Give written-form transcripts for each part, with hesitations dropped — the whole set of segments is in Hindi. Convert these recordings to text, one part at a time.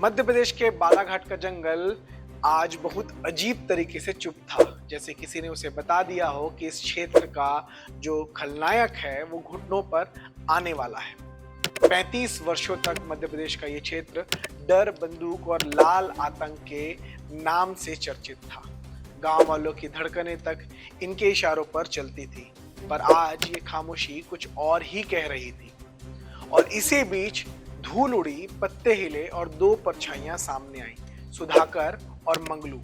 मध्य प्रदेश के बालाघाट का जंगल आज बहुत अजीब तरीके से चुप था, जैसे किसी ने उसे बता दिया हो कि इस क्षेत्र का जो खलनायक है वो घुटनों पर आने वाला है। 35 वर्षों तक मध्य प्रदेश का ये क्षेत्र डर, बंदूक और लाल आतंक के नाम से चर्चित था। गांव वालों की धड़कनें तक इनके इशारों पर चलती थी, पर आज ये खामोशी कुछ और ही कह रही थी। और इसी बीच धूल उड़ी, पत्ते हिले और दो परछाइयां सामने आई, सुधाकर और मंगलू।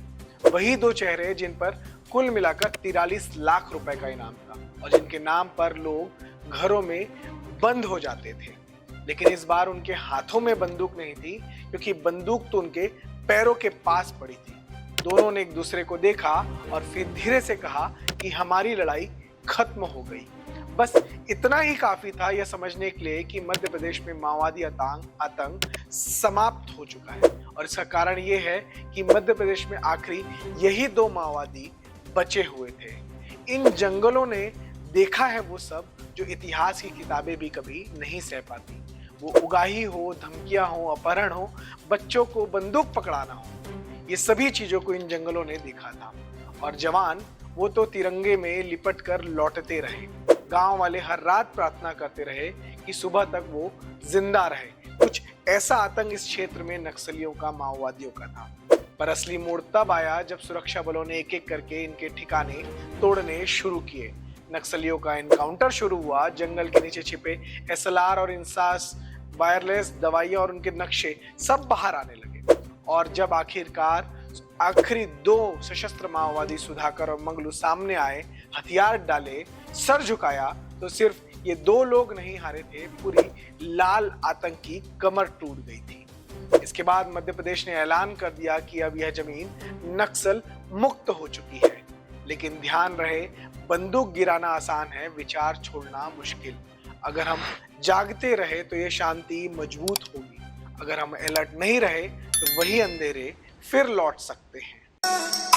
वही दो चेहरे जिन पर कुल मिलाकर 43 लाख रुपए का इनाम था और जिनके नाम पर लोग घरों में बंद हो जाते थे। लेकिन इस बार उनके हाथों में बंदूक नहीं थी, क्योंकि बंदूक तो उनके पैरों के पास पड़ी थी। दोनों ने एक दूसरे को देखा और फिर धीरे से कहा कि हमारी लड़ाई खत्म हो गई। बस इतना ही काफी था यह समझने के लिए कि मध्य प्रदेश में माओवादी आतंक समाप्त हो चुका है। और इसका कारण यह है कि मध्य प्रदेश में आखिरी यही दो माओवादी बचे हुए थे। इन जंगलों ने देखा है वो सब जो इतिहास की किताबें भी कभी नहीं सह पाती। वो उगाही हो, धमकियां हो, अपहरण हो, बच्चों को बंदूक पकड़ाना हो, ये सभी चीजों को इन जंगलों ने देखा था। और जवान वो तो तिरंगे में लिपट कर लौटते रहे। गांव वाले हर रात प्रार्थना करते रहे कि सुबह तक वो जिंदा रहे। कुछ ऐसा आतंक इस क्षेत्र में नक्सलियों का, माओवादियों का था। पर असली मोड़ तब आया जब सुरक्षा बलों ने एक एक करके इनके ठिकाने तोड़ने शुरू किए। नक्सलियों का एनकाउंटर शुरू हुआ। जंगल के नीचे छिपे SLR और इंसास, वायरलेस दवाइयां और उनके नक्शे सब बाहर आने लगे। और जब आखिरकार आखिरी दो सशस्त्र माओवादी सुधाकर और मंगलू सामने आए, हथियार डाले, सर झुकाया, तो सिर्फ ये दो लोग नहीं हारे थे, पूरी लाल आतंक की कमर टूट गई थी। इसके बाद मध्य प्रदेश ने ऐलान कर दिया कि अब यह जमीन नक्सल मुक्त हो चुकी है। लेकिन ध्यान रहे, बंदूक गिराना आसान है, विचार छोड़ना मुश्किल। अगर हम जागते रहे तो ये शांति मजबूत होगी। अगर हम अलर्ट नहीं रहे तो वही अंधेरे फिर लौट सकते हैं।